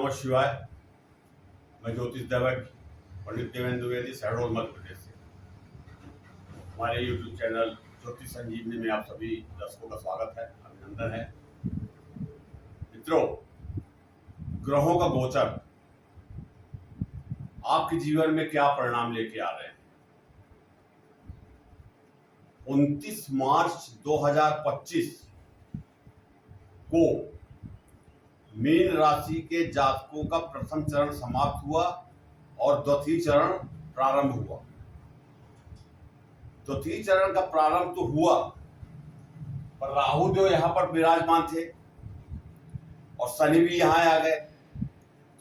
नमः शिवाय। मैं ज्योतिष दैवज्ञ पंडित देवेंद्र द्विवेदी, शहडोल मध्य प्रदेश से। हमारे यूट्यूब चैनल ज्योतिष संजीवनी में आप सभी दर्शकों का स्वागत है, अभिनंदन है। मित्रों, ग्रहों का गोचर आपके जीवन में क्या परिणाम लेके आ रहे हैं। 29 मार्च 2025 को मीन राशि के जातकों का प्रथम चरण समाप्त हुआ और द्वितीय चरण प्रारंभ हुआ। द्वितीय चरण का प्रारंभ तो हुआ, पर राहु जो यहाँ पर विराजमान थे और शनि भी यहाँ आ गए,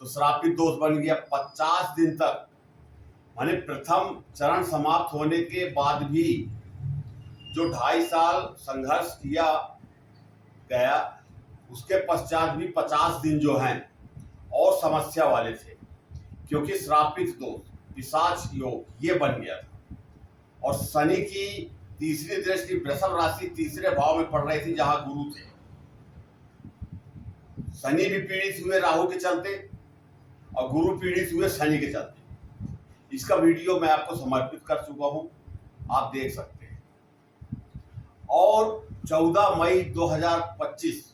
तो श्रापित दोष बन गया। 50 दिन तक, माने प्रथम चरण समाप्त होने के बाद भी जो 2.5 साल संघर्ष किया गया, उसके पश्चात भी 50 दिन जो हैं और समस्या वाले थे, क्योंकि श्रापित दोष, पिशाच योग ये बन गया था। और शनि की तीसरी दृष्टि वृषभ राशि तीसरे भाव में पड़ रही थी, जहां गुरु थे। शनि भी पीड़ित हुए राहु के चलते और गुरु पीड़ित हुए शनि के चलते। इसका वीडियो मैं आपको समर्पित कर चुका हूं, आप देख सकते हैं। और 14 मई 2025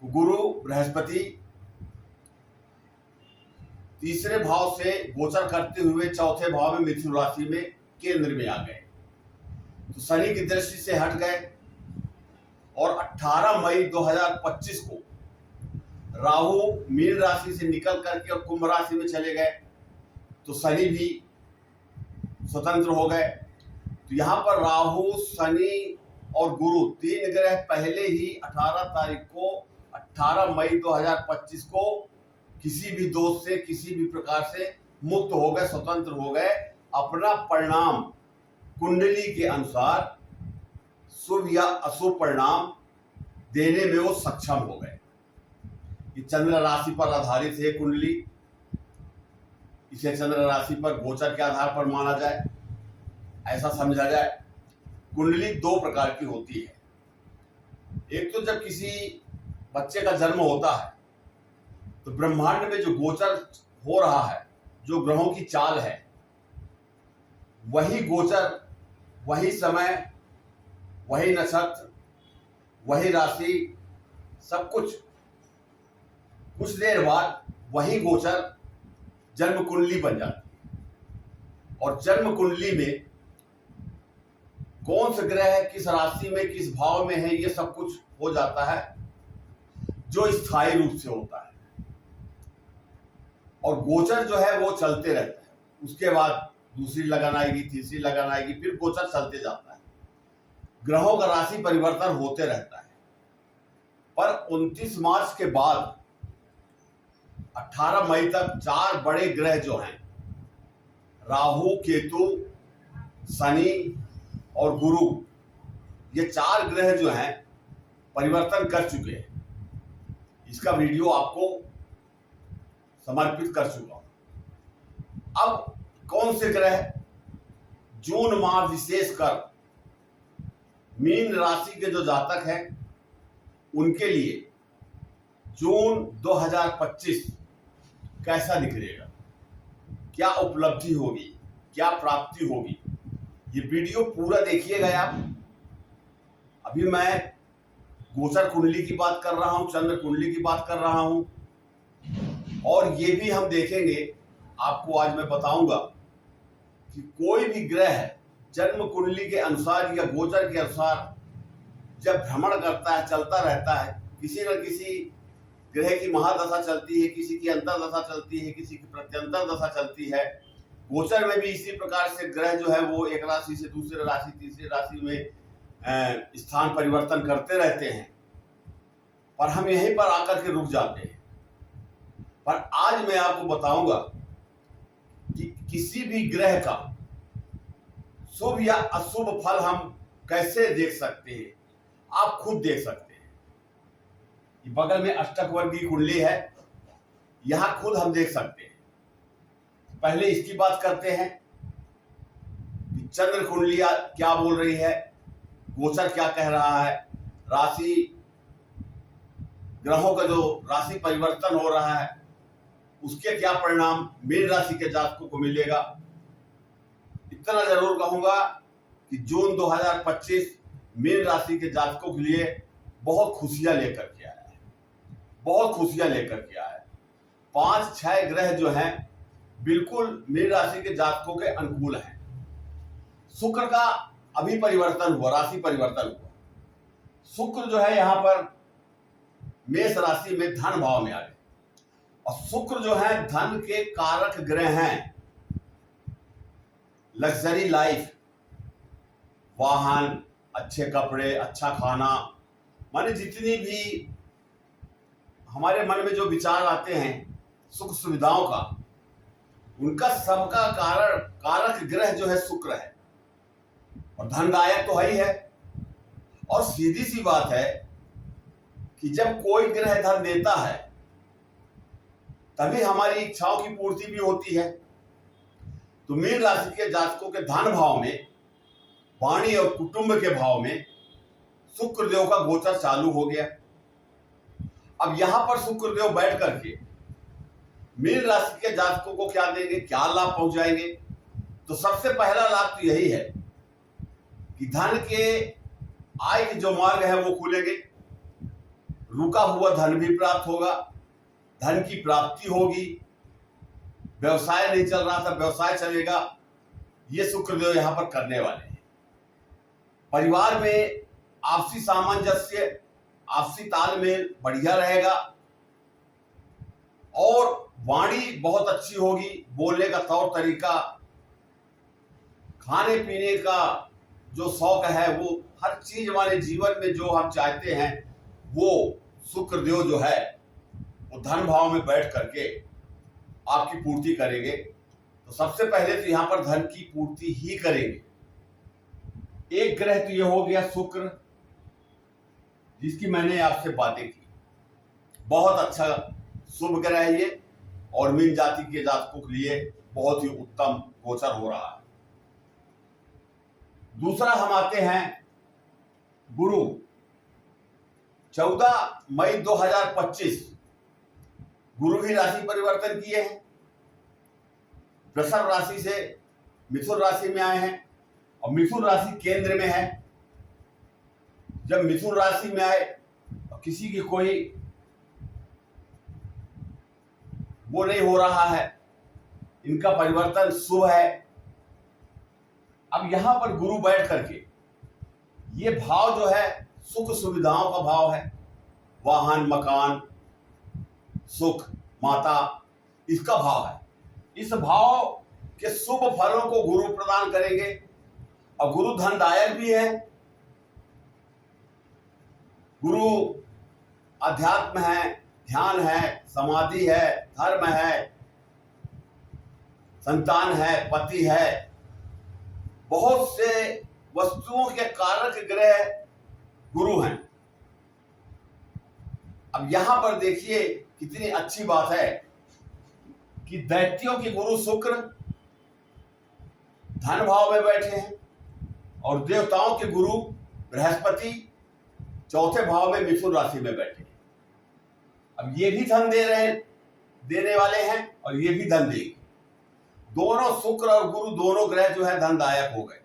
गुरु बृहस्पति तीसरे भाव से गोचर करते हुए चौथे भाव में मिथुन राशि में केंद्र में आ गए, तो शनि की दृष्टि से हट गए। और 18 मई 2025 को राहु मीन राशि से निकल करके और कुंभ राशि में चले गए, तो शनि भी स्वतंत्र हो गए। तो यहाँ पर राहु, शनि और गुरु तीन ग्रह पहले ही 18 मई 2025 को किसी भी दोष से, किसी भी प्रकार से मुक्त हो गए, स्वतंत्र हो गए। अपना परिणाम कुंडली के अनुसार शुभ या अशुभ परिणाम देने में वो सक्षम हो गए। ये चंद्र राशि पर आधारित है कुंडली। इसे चंद्र राशि पर गोचर के आधार पर माना जाए, ऐसा समझा जाए। कुंडली दो प्रकार की होती है। एक तो जब किसी बच्चे का जन्म होता है, तो ब्रह्मांड में जो गोचर हो रहा है, जो ग्रहों की चाल है, वही गोचर, वही समय, वही नक्षत्र, वही राशि, सब कुछ देर बाद वही गोचर जन्म कुंडली बन जाती है। और जन्म कुंडली में कौन से ग्रह किस राशि में, किस भाव में है, ये सब कुछ हो जाता है, जो स्थायी रूप से होता है। और गोचर जो है वो चलते रहता है। उसके बाद दूसरी लगन आएगी, तीसरी लगन आएगी, फिर गोचर चलते जाता है। ग्रहों का राशि परिवर्तन होते रहता है। पर 29 मार्च के बाद 18 मई तक 4 बड़े ग्रह जो हैं, राहु, केतु, शनि और गुरु, ये 4 ग्रह जो हैं परिवर्तन कर चुके हैं। इसका वीडियो आपको समर्पित कर चुका हूं। अब कौन से ग्रह जून माह विशेषकर मीन राशि के जो जातक हैं उनके लिए जून 2025 कैसा निकलेगा, क्या उपलब्धि होगी, क्या प्राप्ति होगी, ये वीडियो पूरा देखिएगा आप। अभी मैं गोचर कुंडली की बात कर रहा हूं, चंद्र कुंडली की बात कर रहा हूं, और ये भी हम देखेंगे। आपको आज मैं बताऊंगा कि कोई भी ग्रह जन्म कुंडली के अनुसार या गोचर के अनुसार जब भ्रमण करता है, चलता रहता है, किसी न किसी ग्रह की महादशा चलती है, किसी की अंतर्दशा चलती है, किसी की प्रत्यंतर दशा चलती है। गोचर में भी इसी प्रकार से ग्रह जो है वो एक राशि से दूसरे राशि, तीसरी राशि में स्थान परिवर्तन करते रहते हैं। पर हम यहीं पर आकर के रुक जाते हैं। पर आज मैं आपको बताऊंगा कि किसी भी ग्रह का शुभ या अशुभ फल हम कैसे देख सकते हैं। आप खुद देख सकते हैं। बगल में अष्टक वर्गीय कुंडली है, यहां खुद हम देख सकते हैं। पहले इसकी बात करते हैं कि चंद्र कुंडली क्या बोल रही है, गोचर क्या कह रहा है, राशि ग्रहों का जो राशि परिवर्तन हो रहा है उसके क्या परिणाम मीन राशि के जातकों को मिलेगा। इतना जरूर कहूंगा कि जून 2025 मीन राशि के जातकों के लिए बहुत खुशियां लेकर के आया है, बहुत खुशियां लेकर के आया है। 5-6 ग्रह जो हैं बिल्कुल मीन राशि के जातकों के अनुकूल हैं। शुक्र का अभी परिवर्तन हुआ, राशि परिवर्तन हुआ। शुक्र जो है यहाँ पर मेष राशि में धन भाव में आ गए और शुक्र जो है धन के कारक ग्रह हैं। लग्जरी लाइफ, वाहन, अच्छे कपड़े, अच्छा खाना, माने जितनी भी हमारे मन में जो विचार आते हैं सुख सुविधाओं का, उनका सबका कारक ग्रह जो है शुक्र है और धनदायक तो है ही है। और सीधी सी बात है कि जब कोई ग्रह धन देता है तभी हमारी इच्छाओं की पूर्ति भी होती है। तो मीन राशि के जातकों के धन भाव में, वाणी और कुटुंब के भाव में शुक्रदेव का गोचर चालू हो गया। अब यहां पर शुक्रदेव बैठ करके मीन राशि के जातकों को क्या देंगे, क्या लाभ पहुंचाएंगे। तो सबसे पहला लाभ तो यही है कि धन के आय के जो मार्ग है वो खुलेंगे, रुका हुआ धन भी प्राप्त होगा, धन की प्राप्ति होगी, व्यवसाय नहीं चल रहा था व्यवसाय चलेगा, ये शुक्रदेव यहां पर करने वाले हैं। परिवार में आपसी सामंजस्य, आपसी तालमेल बढ़िया रहेगा और वाणी बहुत अच्छी होगी, बोलने का तौर तरीका, खाने पीने का जो शौक है, वो हर चीज हमारे जीवन में जो हम चाहते हैं वो शुक्रदेव जो है वो धन भाव में बैठ करके आपकी पूर्ति करेंगे। तो सबसे पहले तो यहां पर धन की पूर्ति ही करेंगे। एक ग्रह तो ये हो गया शुक्र, जिसकी मैंने आपसे बातें की, बहुत अच्छा शुभ ग्रह है ये और मीन जाति के जातकों के लिए बहुत ही उत्तम गोचर हो रहा है। दूसरा हम आते हैं गुरु। 14 मई 2025 गुरु भी राशि परिवर्तन किए हैं, वृषभ राशि से मिथुन राशि में आए हैं और मिथुन राशि केंद्र में है। जब मिथुन राशि में आए और किसी की कोई वो नहीं हो रहा है, इनका परिवर्तन शुभ है। अब यहां पर गुरु बैठ करके ये भाव जो है सुख सुविधाओं का भाव है, वाहन, मकान, सुख, माता, इसका भाव है। इस भाव के शुभ फलों को गुरु प्रदान करेंगे और गुरु धनदायक भी है। गुरु अध्यात्म है, ध्यान है, समाधि है, धर्म है, संतान है, पति है, बहुत से वस्तुओं के कारक ग्रह गुरु हैं। अब यहां पर देखिए कितनी अच्छी बात है कि दैत्यों के गुरु शुक्र धन भाव में बैठे हैं और देवताओं के गुरु बृहस्पति चौथे भाव में मिथुन राशि में बैठे हैं। अब ये भी धन देने वाले हैं और ये भी धन देंगे। दोनों शुक्र और गुरु दोनों ग्रह जो है धनदायक हो गए।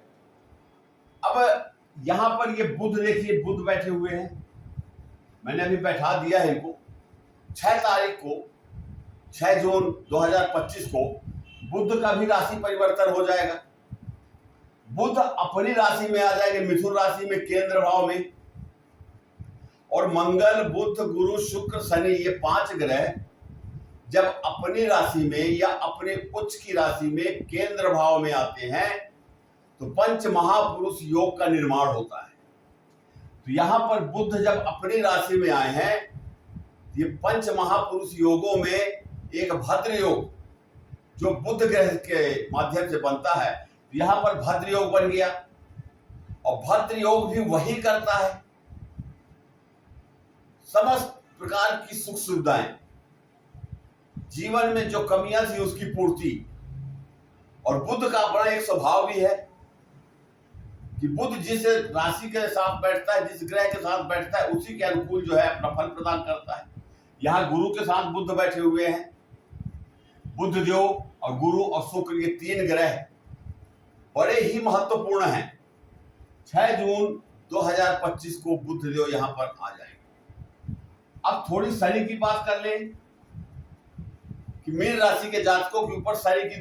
अब यहां पर ये बुध देखिए, बुध बैठे हुए हैं, मैंने अभी बैठा दिया है इनको। 6 तारीख को 6 जून 2025 को बुध का भी राशि परिवर्तन हो जाएगा। बुध अपनी राशि में आ जाएंगे, मिथुन राशि में केंद्र भाव में, और मंगल, बुध, गुरु, शुक्र, शनि, ये 5 ग्रह जब अपनी राशि में या अपने उच्च की राशि में केंद्र भाव में आते हैं तो पंच महापुरुष योग का निर्माण होता है। तो यहां पर बुध जब अपनी राशि में आए हैं, ये पंच महापुरुष योगों में एक भद्र योग जो बुध ग्रह के माध्यम से बनता है, यहां पर भद्र योग बन गया और भद्र योग भी वही करता है समस्त प्रकार की सुख सुविधाएं, जीवन में जो कमियां थी उसकी पूर्ति। और बुध का अपना एक स्वभाव भी है कि बुध जिस राशि के साथ बैठता है, जिस ग्रह के साथ बैठता है, उसी के अनुकूल जो है अपना फल प्रदान करता है। यहाँ गुरु के साथ बुध बैठे हुए हैं। बुध देव और गुरु और शुक्र, ये तीन ग्रह बड़े ही महत्वपूर्ण हैं। 6 जून 2025 को बुध देव यहाँ पर आ जाएंगे। अब थोड़ी शनि की बात कर लें कि मीन राशि के जातकों के ऊपर शनि की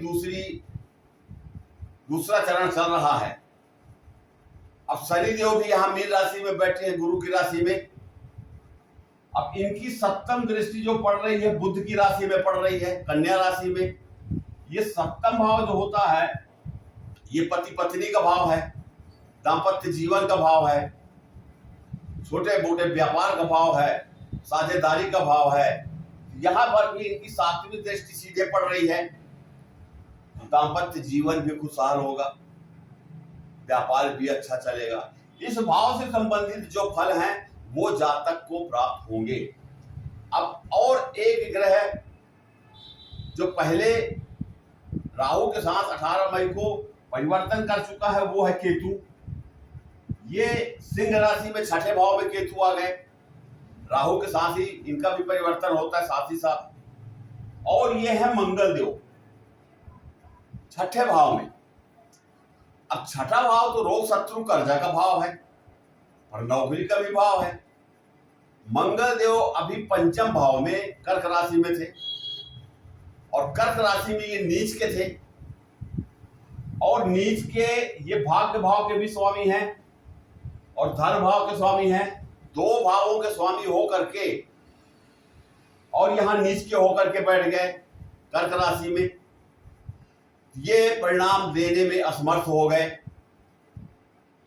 दूसरा चरण चल रहा है। अब शनि देव भी यहाँ मीन राशि में बैठे हैं, गुरु की राशि में। अब इनकी सप्तम दृष्टि जो पड़ रही है बुध की राशि में पड़ रही है, कन्या राशि में। ये सप्तम भाव जो होता है, ये पति पत्नी का भाव है, दाम्पत्य जीवन का भाव है, छोटे मोटे व्यापार का भाव है, साझेदारी का भाव है। यहाँ पर भी इनकी सातवीं दृष्टि सीधे पड़ रही है। दाम्पत्य जीवन भी खुशहाल होगा, व्यापार भी अच्छा चलेगा। इस भाव से संबंधित जो फल हैं वो जातक को प्राप्त होंगे। अब और एक ग्रह जो पहले राहु के साथ 18 मई को परिवर्तन कर चुका है वो है केतु। ये सिंह राशि में 6ठे भाव में केतु आ गए। राहु के साथ ही इनका भी परिवर्तन होता है साथ ही साथ। और ये है मंगल देव 6ठे भाव में। अब 6ठा भाव तो रोग शत्रु कर्जा का भाव है और नौकरी का भी भाव है। मंगल देव अभी पंचम भाव में कर्क राशि में थे और कर्क राशि में ये नीच के थे और नीच के ये भाग्य भाव के भी स्वामी हैं और धन भाव के स्वामी हैं। 2 भावों के स्वामी होकर के और यहां नीच के होकर के बैठ गए कर्क राशि में। ये परिणाम देने में असमर्थ हो गए।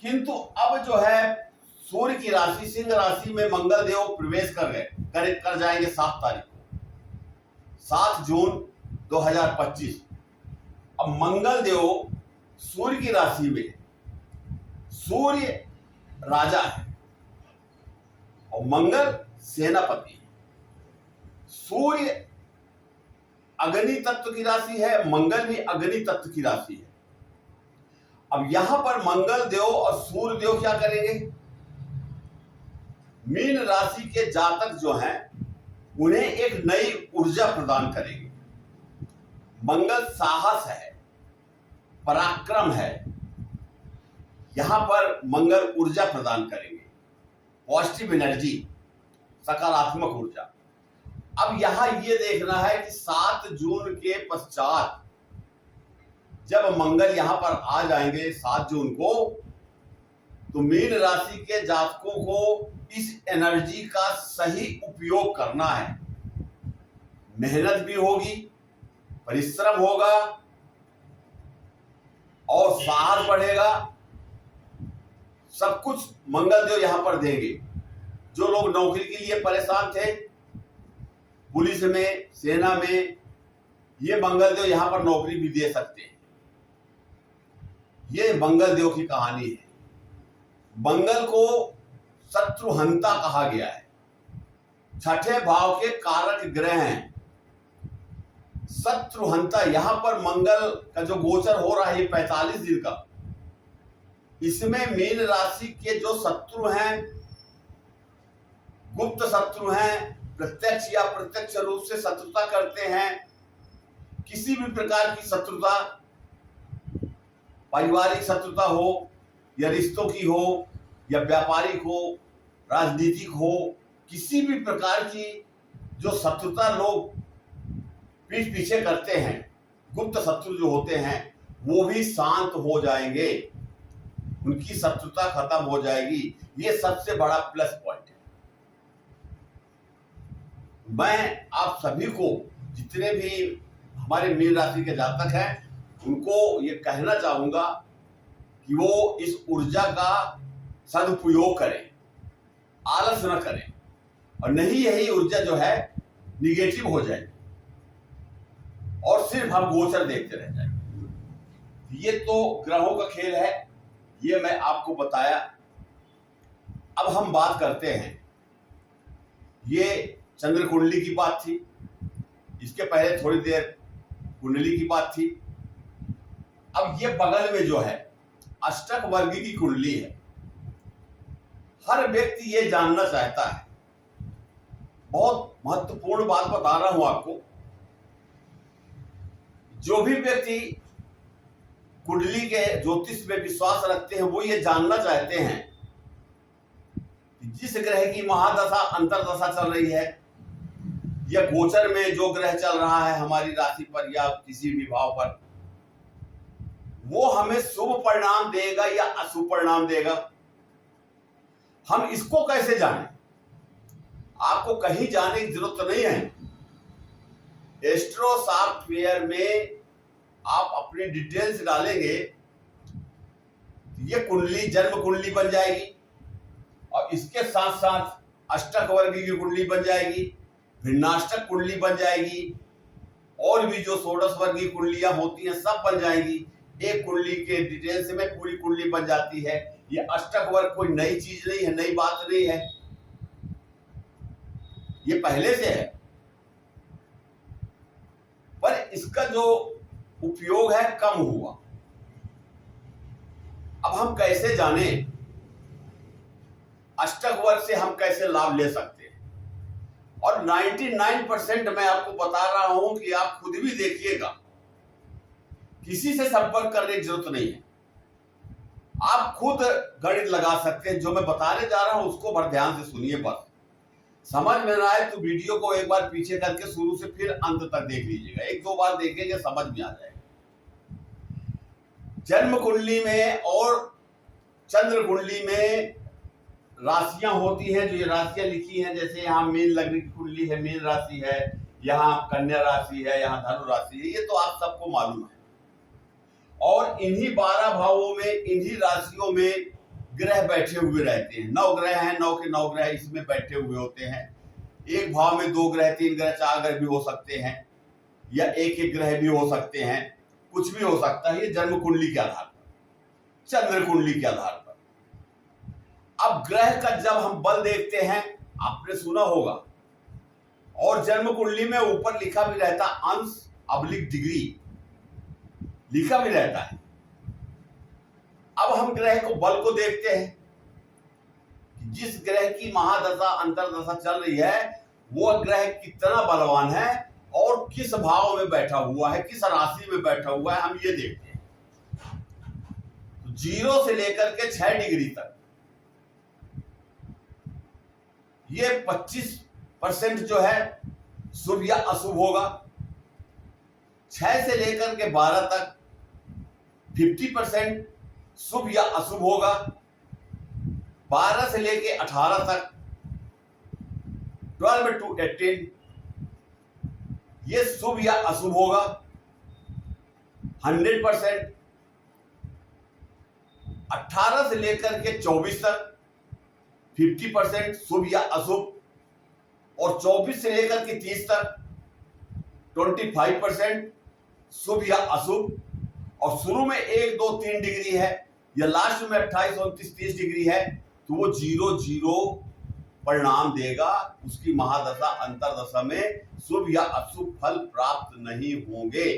किंतु अब जो है सूर्य की राशि सिंह राशि में मंगल देव प्रवेश कर जाएंगे 7 तारीख को, 7 जून 2025। अब मंगल देव सूर्य की राशि में, सूर्य राजा है और मंगल सेनापति है। सूर्य अग्नि तत्व की राशि है, मंगल भी अग्नि तत्व की राशि है। अब यहां पर मंगल देव और सूर्य देव क्या करेंगे? मीन राशि के जातक जो हैं उन्हें एक नई ऊर्जा प्रदान करेंगे। मंगल साहस है, पराक्रम है, यहां पर मंगल ऊर्जा प्रदान करेंगे, पॉजिटिव एनर्जी, सकारात्मक ऊर्जा। अब यहां ये देखना है कि 7 जून के पश्चात जब मंगल यहां पर आ जाएंगे 7 जून को, तो मीन राशि के जातकों को इस एनर्जी का सही उपयोग करना है। मेहनत भी होगी, परिश्रम होगा और साहस बढ़ेगा। सब कुछ मंगल देव यहां पर देंगे। जो लोग नौकरी के लिए परेशान थे, पुलिस में, सेना में, ये मंगल देव यहां पर नौकरी भी दे सकते हैं। ये मंगल देव की कहानी है। मंगल को शत्रुहंता कहा गया है। 6ठे भाव के कारक ग्रह हैं। शत्रुहंता, यहां पर मंगल का जो गोचर हो रहा है 45 दिन का, इसमें मीन राशि के जो शत्रु हैं, गुप्त शत्रु हैं, प्रत्यक्ष या प्रत्यक्ष रूप से शत्रुता करते हैं, किसी भी प्रकार की शत्रुता, पारिवारिक शत्रुता हो या रिश्तों की हो या व्यापारिक हो, राजनीतिक हो, किसी भी प्रकार की जो शत्रुता लोग पीठ पीछे करते हैं, गुप्त शत्रु जो होते हैं, वो भी शांत हो जाएंगे, उनकी शत्रुता खत्म हो जाएगी। ये सबसे बड़ा प्लस पॉइंट है। मैं आप सभी को, जितने भी हमारे मीन राशि के जातक हैं, उनको ये कहना चाहूंगा कि वो इस ऊर्जा का सदुपयोग करें, आलस न करें, और नहीं यही ऊर्जा जो है निगेटिव हो जाए और सिर्फ हम गोचर देखते रह जाए। ये तो ग्रहों का खेल है, ये मैं आपको बताया। अब हम बात करते हैं, ये चंद्र कुंडली की बात थी, इसके पहले थोड़ी देर कुंडली की बात थी। अब ये बगल में जो है अष्टक वर्गी की कुंडली है। हर व्यक्ति ये जानना चाहता है। बहुत महत्वपूर्ण बात बता रहा हूं आपको। जो भी व्यक्ति कुंडली के ज्योतिष में विश्वास रखते हैं वो ये जानना चाहते हैं कि जिस ग्रह की महादशा अंतरदशा चल रही है या गोचर में जो ग्रह चल रहा है हमारी राशि पर या किसी भी भाव पर, वो हमें शुभ परिणाम देगा या अशुभ परिणाम देगा। हम इसको कैसे जानें? आपको कहीं जाने की जरूरत नहीं है। एस्ट्रो सॉफ्टवेयर में आप अपनी डिटेल्स डालेंगे, ये कुंडली जन्म कुंडली बन जाएगी और इसके साथ साथ अष्टक वर्गी की कुंडली बन जाएगी, भिन्नाष्टक कुंडली बन जाएगी, और भी जो षोडश वर्गीय कुंडलियां होती हैं सब बन जाएंगी। एक कुंडली के डिटेल्स में पूरी कुंडली बन जाती है। ये अष्टक वर्ग कोई नई चीज नहीं है, नई बात नहीं है, ये पहले से है। पर इसका जो उपयोग है कम हुआ। अब हम कैसे जाने अष्टक वर्ग से हम कैसे लाभ ले सकते हैं? और 99% मैं आपको बता रहा हूं कि आप खुद भी देखिएगा, किसी से संपर्क करने की जरूरत नहीं है। आप खुद गणित लगा सकते हैं। जो मैं बताने जा रहा हूं उसको बड़े ध्यान से सुनिए। बस समझ में ना आए तो वीडियो को एक बार पीछे करके शुरू से फिर अंत तक देख लीजिएगा। एक दो बार देखेंगे समझ में आ जाएगा। जन्म कुंडली में और चंद्र कुंडली में राशियां होती हैं। जो ये राशियां लिखी हैं, जैसे यहाँ मीन लग्न की कुंडली है, मीन राशि है, यहाँ कन्या राशि है, यहाँ धनु राशि है, ये तो आप सबको मालूम है। और इन्हीं 12 भावों में, इन्हीं राशियों में ग्रह बैठे हुए रहते हैं। 9 ग्रह हैं, 9 के 9 ग्रह इसमें बैठे हुए होते हैं। एक भाव में 2 ग्रह, 3 ग्रह, 4 ग्रह भी हो सकते हैं, या एक एक ग्रह भी हो सकते हैं, कुछ भी हो सकता है। ये जन्म कुंडली के आधार पर, चंद्र कुंडली के आधार पर। अब ग्रह का जब हम बल देखते हैं, आपने सुना होगा, और जन्म कुंडली में ऊपर लिखा भी रहता अंश अब्लिक डिग्री लिखा भी रहता है। अब हम ग्रह को बल को देखते हैं कि जिस ग्रह की महादशा अंतरदशा चल रही है वो ग्रह कितना बलवान है और किस भाव में बैठा हुआ है, किस राशि में बैठा हुआ है, हम ये देखते हैं। तो 0 से लेकर के 6 डिग्री तक ये 25% जो है शुभ या अशुभ होगा। 6 से लेकर के 12 तक 50% शुभ या अशुभ होगा। 12 से लेकर 18 तक 12 to 18 ये शुभ या अशुभ होगा 100%। 18 से लेकर के 24 तक 50% शुभ या अशुभ, और 24 से लेकर के 30 तक 25% शुभ या अशुभ, और शुरू में 1, 2, 3 डिग्री है या लास्ट में 28, 29, 30 डिग्री है, तो वो 0 परिणाम देगा। उसकी महादशा अंतरदशा में शुभ या अशुभ फल प्राप्त नहीं होंगे।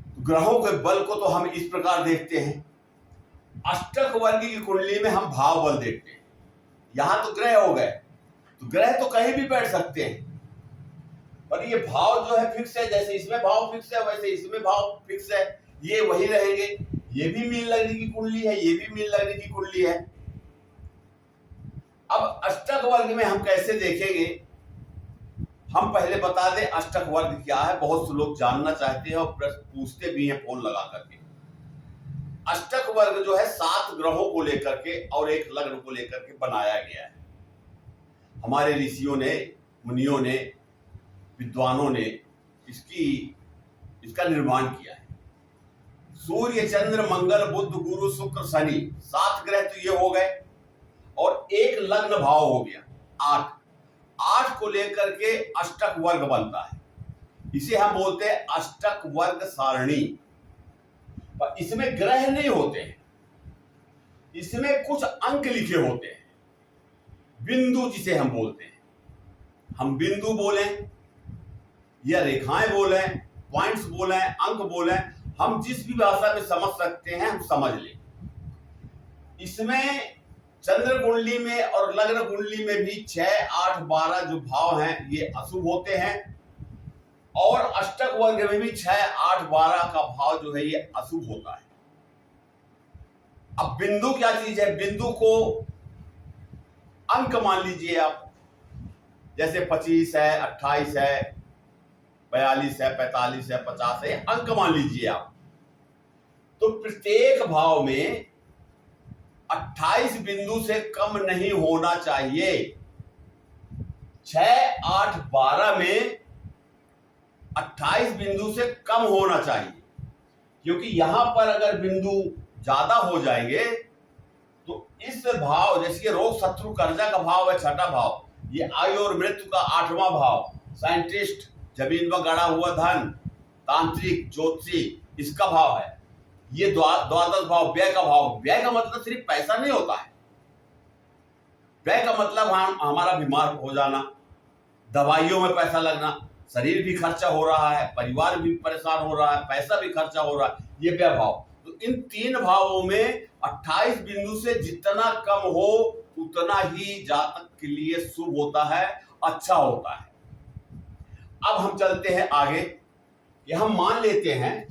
तो ग्रहों के बल को तो हम इस प्रकार देखते हैं। अष्टक वर्गी की कुंडली में हम भाव बल देखते हैं। यहां तो ग्रह हो गए, तो ग्रह तो कहीं भी बैठ सकते हैं, पर ये भाव जो है फिक्स है। जैसे इसमें भाव फिक्स है वैसे इसमें भाव फिक्स है, ये वही रहेंगे। ये भी मीन लग्न की कुंडली है, ये भी मीन लग्न की कुंडली है। अब अष्टक वर्ग में हम कैसे देखेंगे? हम पहले बता दें अष्टक वर्ग क्या है। बहुत से लोग जानना चाहते हैं और प्रश्न पूछते भी हैं फोन लगा करके। अष्टक वर्ग जो है 7 ग्रहों को लेकर के और एक लग्न को लेकर के बनाया गया है। हमारे ऋषियों ने, मुनियों ने, विद्वानों ने इसका निर्माण किया है। सूर्य, चंद्र, मंगल, बुध, गुरु, शुक्र, शनि, 7 ग्रह तो ये हो गए, और एक लग्न भाव हो गया 8। 8 को लेकर के अष्टक वर्ग बनता है। इसे हम बोलते हैं अष्टक वर्ग सारणी। पर इसमें ग्रह नहीं होते हैं, इसमें कुछ अंक लिखे होते हैं, बिंदु जिसे हम बोलते हैं। हम बिंदु बोलें या रेखाएं बोलें, पॉइंट्स बोलें, अंक बोलें, हम जिस भी भाषा में समझ सकते हैं हम समझ लें। इसमें चंद्र कुंडली में और लग्न कुंडली में भी 6, 8, 12 जो भाव हैं ये अशुभ होते हैं, और अष्टक वर्ग में भी 6, 8, 12 का भाव जो है ये अशुभ होता है। अब बिंदु क्या चीज है? बिंदु को अंक मान लीजिए आप, जैसे 25 है, 28 है, 42 है, 45 है, 50 है, अंक मान लीजिए आप। तो प्रत्येक भाव में 28 बिंदु से कम नहीं होना चाहिए। 6, 8, 12 में 28 बिंदु से कम होना चाहिए, क्योंकि यहां पर अगर बिंदु ज्यादा हो जाएंगे तो इस भाव, जैसे रोग शत्रु कर्जा का भाव है 6ठा भाव, ये आयु और मृत्यु का 8वां भाव, साइंटिस्ट, जमीन में गड़ा हुआ धन, तांत्रिक, ज्योतिषी, इसका भाव है। ये द्वादश भाव व्यय का भाव। व्यय का मतलब सिर्फ पैसा नहीं होता है। व्यय का मतलब हमारा बीमार हो जाना, दवाइयों में पैसा लगना, शरीर भी खर्चा हो रहा है, परिवार भी परेशान हो रहा है, पैसा भी खर्चा हो रहा है, ये व्यय भाव। तो इन 3 भावों में 28 बिंदु से जितना कम हो उतना ही जातक के लिए शुभ होता है, अच्छा होता है। अब हम चलते हैं आगे। ये हम मान लेते हैं,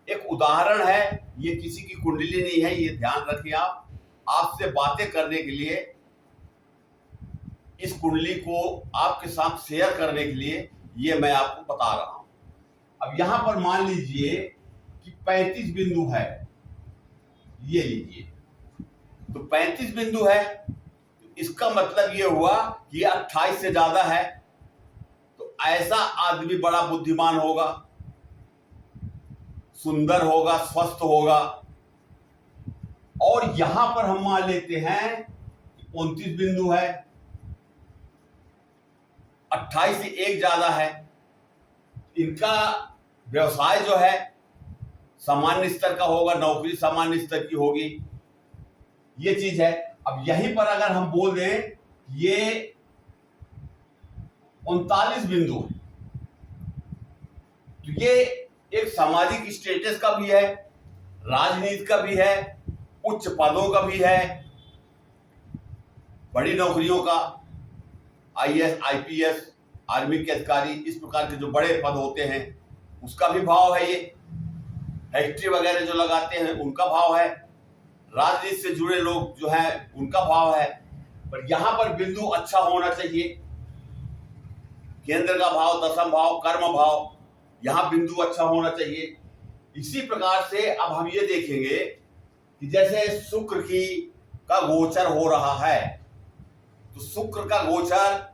एक उदाहरण है, ये किसी की कुंडली नहीं है, ये ध्यान रखिए आप। आपसे बातें करने के लिए, इस कुंडली को आपके साथ शेयर करने के लिए ये मैं आपको बता रहा हूं। अब यहां पर मान लीजिए कि 35 बिंदु है, ये लीजिए, तो 35 बिंदु है, तो इसका मतलब ये हुआ कि ये 28 से ज्यादा है, तो ऐसा आदमी बड़ा बुद्धिमान होगा, सुंदर होगा, स्वस्थ होगा। और यहां पर हम मान लेते हैं 29 बिंदु है, 28 से 1 ज्यादा है, इनका व्यवसाय जो है सामान्य स्तर का होगा, नौकरी सामान्य स्तर की होगी, ये चीज है। अब यहीं पर अगर हम बोल दें ये 39 बिंदु है, तो ये एक सामाजिक स्टेटस का भी है, राजनीति का भी है, उच्च पदों का भी है, बड़ी नौकरियों का, आईएएस, आईपीएस, आर्मी के अधिकारी, इस प्रकार के जो बड़े पद होते हैं उसका भी भाव है। ये फैक्ट्री वगैरह जो लगाते हैं उनका भाव है, राजनीति से जुड़े लोग जो हैं उनका भाव है। पर यहां पर बिंदु अच्छा होना चाहिए, केंद्र का भाव, दशम भाव, कर्म भाव, यहां बिंदु अच्छा होना चाहिए। इसी प्रकार से अब हम ये देखेंगे कि जैसे शुक्र का गोचर हो रहा है, तो शुक्र का गोचर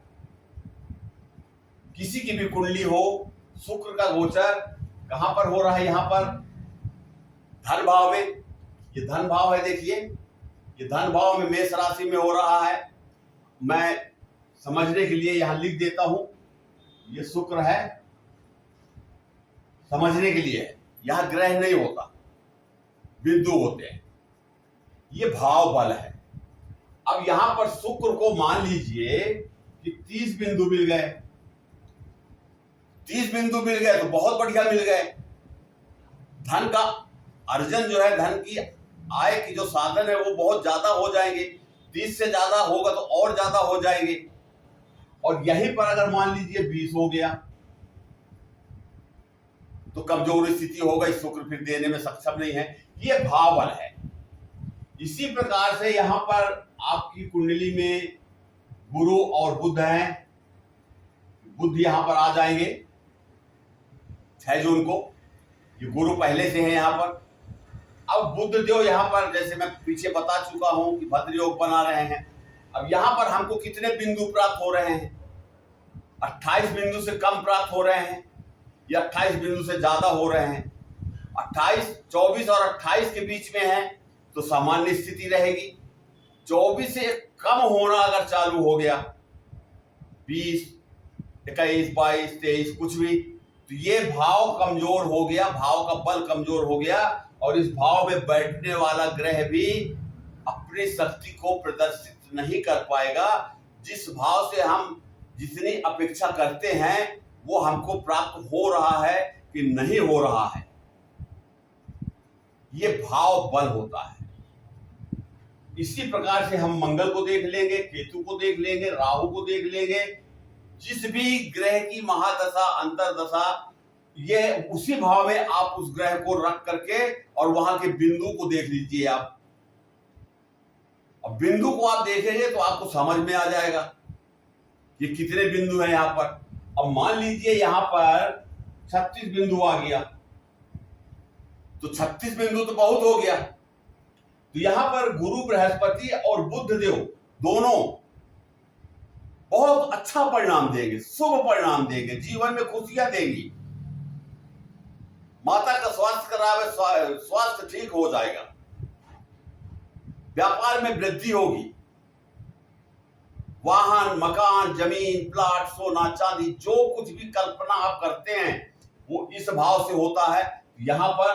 किसी की भी कुंडली हो, शुक्र का गोचर कहां पर हो रहा है? यहां पर धन भाव में, ये धन भाव है, देखिए ये धन भाव में मेष राशि में हो रहा है। मैं समझने के लिए यहां लिख देता हूं, ये शुक्र है, समझने के लिए। यहां ग्रह नहीं होता, बिंदु होते हैं, ये भाव बल है। अब यहां पर शुक्र को मान लीजिए कि 30 बिंदु मिल गए, 30 बिंदु मिल गए तो बहुत बढ़िया मिल गए। धन का अर्जन जो है, धन की आय की जो साधन है वो बहुत ज्यादा हो जाएंगे, 30 से ज्यादा होगा तो और ज्यादा हो जाएंगे। और यहीं पर अगर मान लीजिए 20 हो गया तो कमजोर स्थिति हो गई, शुक्र फिर देने में सक्षम नहीं है, ये भाव बल है। इसी प्रकार से यहां पर आपकी कुंडली में गुरु और बुध हैं, बुध यहां पर आ जाएंगे 6 जून को, ये गुरु पहले से है यहां पर। अब बुध जो यहां पर, जैसे मैं पीछे बता चुका हूं कि भद्र योग बना रहे हैं। अब यहां पर हमको कितने बिंदु प्राप्त हो रहे हैं? 28 बिंदु से कम प्राप्त हो रहे हैं या 28 बिंदु से ज्यादा हो रहे हैं? 28, 24 और 28 के बीच में है तो सामान्य स्थिति रहेगी। 24 से कम होना अगर चालू हो गया, 20, 21, 22, 23 कुछ भी, तो ये भाव कमजोर हो गया, भाव का बल कमजोर हो गया, और इस भाव में बैठने वाला ग्रह भी अपनी शक्ति को प्रदर्शित नहीं कर पाएगा। जिस भाव से हम जितनी अपेक्षा करते हैं वो हमको प्राप्त हो रहा है कि नहीं हो रहा है, ये भाव बल होता है। इसी प्रकार से हम मंगल को देख लेंगे, केतु को देख लेंगे, राहु को देख लेंगे। जिस भी ग्रह की महादशा अंतरदशा, ये उसी भाव में आप उस ग्रह को रख करके और वहां के बिंदु को देख लीजिए आप। अब बिंदु को आप देखेंगे तो आपको समझ में आ जाएगा ये कितने बिंदु हैं यहां पर। अब मान लीजिए यहां पर 36 बिंदु आ गया, तो 36 बिंदु तो बहुत हो गया। तो यहां पर गुरु बृहस्पति और बुध देव दोनों बहुत अच्छा परिणाम देंगे, शुभ परिणाम देंगे, जीवन में खुशियां देंगी। माता का स्वास्थ्य खराब है, स्वास्थ्य ठीक हो जाएगा, व्यापार में वृद्धि होगी, वाहन, मकान, जमीन, प्लाट, सोना, चांदी, जो कुछ भी कल्पना आप करते हैं वो इस भाव से होता है। यहां पर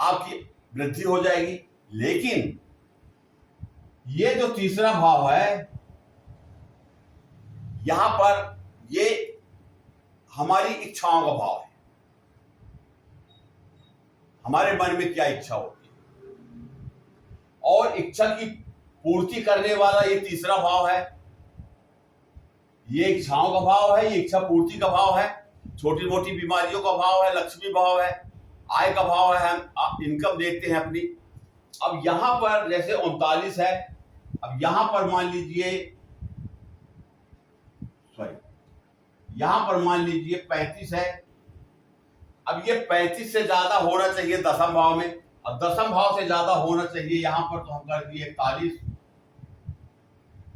आपकी वृद्धि हो जाएगी। लेकिन ये जो तीसरा भाव है, यहां पर ये हमारी इच्छाओं का भाव है। हमारे मन में क्या इच्छा होती है और इच्छा की पूर्ति करने वाला ये तीसरा भाव है। ये इच्छाओं का भाव है, ये इच्छा पूर्ति का भाव है, छोटी मोटी बीमारियों का भाव है, लक्ष्मी भाव है, आय का भाव है, हम इनकम देखते हैं अपनी। अब यहां पर जैसे 39 है, अब यहां पर मान लीजिए यहां पर मान लीजिए 35 है। अब ये 35 से ज्यादा होना चाहिए दसम भाव में, और दसम भाव से ज्यादा होना चाहिए यहां पर, तो हम कर दिए 41,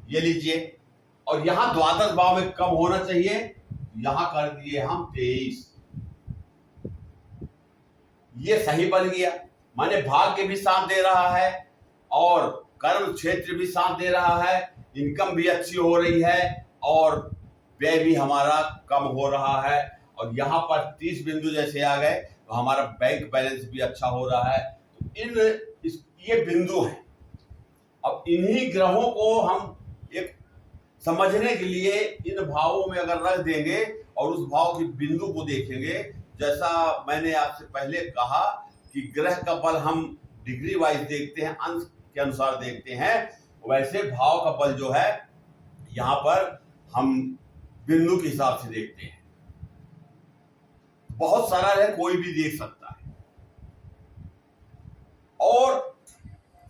ये लीजिए। और यहां द्वादश भाव में कम होना चाहिए, यहां कर दिए हम 23। ये सही बन गया, माने भाग्य भी साथ दे रहा है और कर्म क्षेत्र भी साथ दे रहा है, इनकम भी अच्छी हो रही है और व्यय भी हमारा कम हो रहा है। और यहाँ पर 30 बिंदु जैसे आ गए तो हमारा बैंक बैलेंस भी अच्छा हो रहा है। तो ये बिंदु हैं। अब इन्हीं ग्रहों को हम एक समझने के लिए इन भावों में अगर रख देंगे और उस भाव के बिंदु को देखेंगे, जैसा मैंने आपसे पहले कहा कि ग्रह का बल हम डिग्री वाइज देखते हैं, अंश के अनुसार देखते हैं, वैसे भाव का बल जो है यहाँ पर हम बिंदु के हिसाब से देखते हैं। बहुत सारा है, कोई भी देख सकता है। और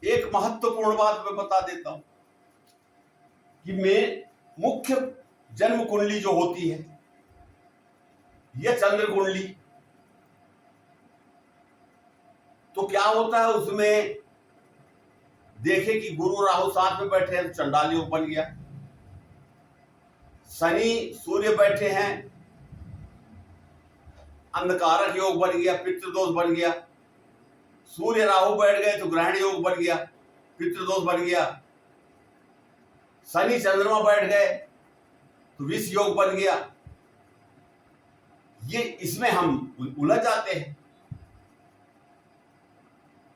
एक महत्वपूर्ण बात मैं बता देता हूं कि मैं मुख्य जन्म कुंडली जो होती है, यह चंद्र कुंडली, तो क्या होता है उसमें देखे कि गुरु राहु साथ में बैठे हैं तो चंडाल योग बन गया, शनि सूर्य बैठे हैं अंधकारक योग बन गया, पितृदोष बन गया, सूर्य राहु बैठ गए तो ग्रहण योग बन गया, पितृदोष बन गया, शनि चंद्रमा बैठ गए तो विष योग बन गया। ये इसमें हम उलझ जाते हैं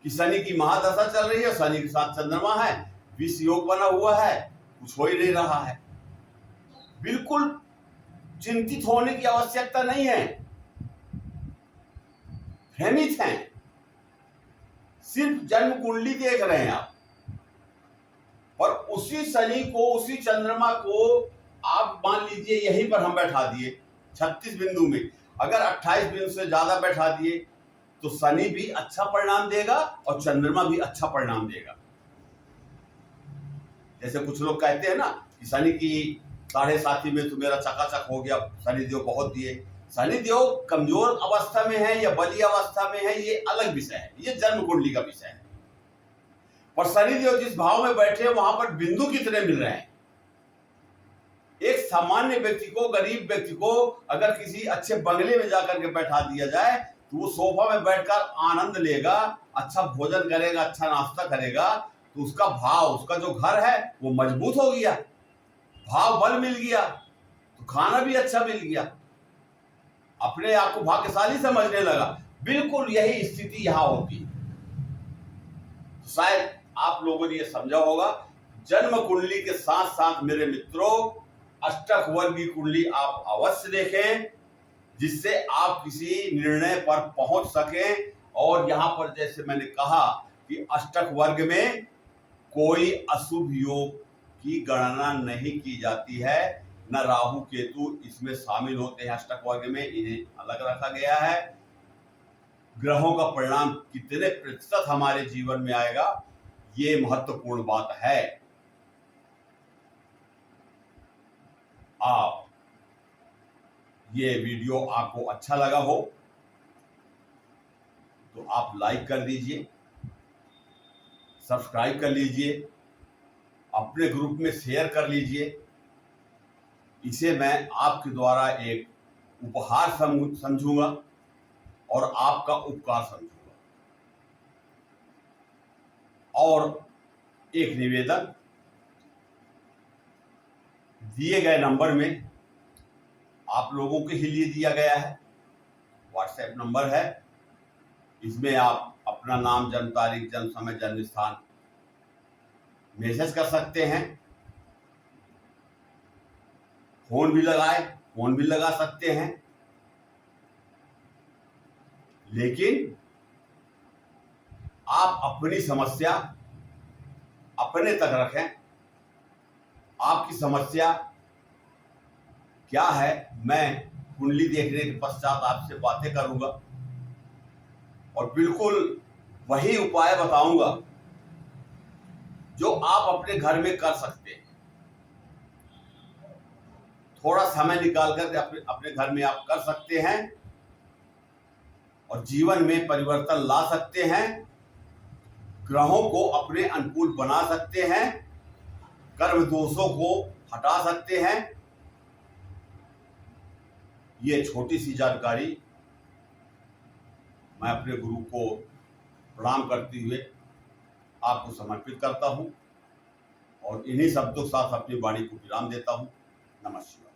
कि शनि की महादशा चल रही है, शनि के साथ चंद्रमा है, विष योग बना हुआ है, कुछ हो ही नहीं रहा है। बिल्कुल चिंतित होने की आवश्यकता नहीं है, भ्रमित हैं, सिर्फ जन्म कुंडली देख रहे हैं आप। और उसी शनि को, उसी चंद्रमा को आप मान लीजिए यहीं पर हम बैठा दिए 36 बिंदु में, अगर 28 बिंदु से ज्यादा बैठा दिए तो शनि भी अच्छा परिणाम देगा और चंद्रमा भी अच्छा परिणाम देगा। जैसे कुछ लोग कहते हैं ना कि शनि की 7.5 में तो मेरा चकाचक हो गया, शनिदेव बहुत दिए। शनिदेव कमजोर अवस्था में है या बली अवस्था में है, ये अलग विषय है, ये जन्म कुंडली का विषय है। पर शनिदेव जिस भाव में बैठे हैं वहां पर बिंदु कितने मिल रहे हैं। एक सामान्य व्यक्ति को, गरीब व्यक्ति को अगर किसी अच्छे बंगले में जाकर के बैठा दिया जाए तो वो सोफा में बैठकर आनंद लेगा, अच्छा भोजन करेगा, अच्छा नाश्ता करेगा, तो उसका भाव, उसका जो घर है वो मजबूत हो गया, भाव बल मिल गया, तो खाना भी अच्छा मिल गया, अपने आप को भाग्यशाली समझने लगा। बिल्कुल यही स्थिति यहां होती है। तो शायद आप लोगों ने यह समझा होगा। जन्म कुंडली के साथ साथ मेरे मित्रों, अष्टक वर्गीय कुंडली आप अवश्य देखें, जिससे आप किसी निर्णय पर पहुंच सकें और यहाँ पर जैसे मैंने कहा कि अष्टक वर्ग में कोई अशुभ योग की गणना नहीं की जाती है, न राहु केतु इसमें शामिल होते हैं अष्टक वर्ग में, इन्हें अलग रखा गया है। ग्रहों का परिणाम कितने प्रतिशत हमारे जीवन में आएगा, ये महत्वपूर्ण बात है। आप ये वीडियो आपको अच्छा लगा हो तो आप लाइक कर दीजिए, सब्सक्राइब कर लीजिए, अपने ग्रुप में शेयर कर लीजिए। इसे मैं आपके द्वारा एक उपहार समझूंगा और आपका उपकार समझूंगा। और एक निवेदन, दिए गए नंबर में आप लोगों के ही लिए दिया गया है, व्हाट्सएप नंबर है, इसमें आप अपना नाम, जन्म तारीख, जन्म समय, जन्म स्थान मैसेज कर सकते हैं। फोन भी लगा सकते हैं, लेकिन आप अपनी समस्या अपने तक रखें। आपकी समस्या क्या है, मैं कुंडली देखने के पश्चात आपसे बातें करूंगा और बिल्कुल वही उपाय बताऊंगा जो आप अपने घर में कर सकते हैं। थोड़ा समय निकाल कर अपने घर में आप कर सकते हैं और जीवन में परिवर्तन ला सकते हैं, ग्रहों को अपने अनुकूल बना सकते हैं, कर्म दोषों को हटा सकते हैं। ये छोटी सी जानकारी मैं अपने गुरु को प्रणाम करते हुए आपको समर्पित करता हूं और इन्हीं शब्दों के साथ अपनी वाणी को विराम देता हूं। नमस्कार।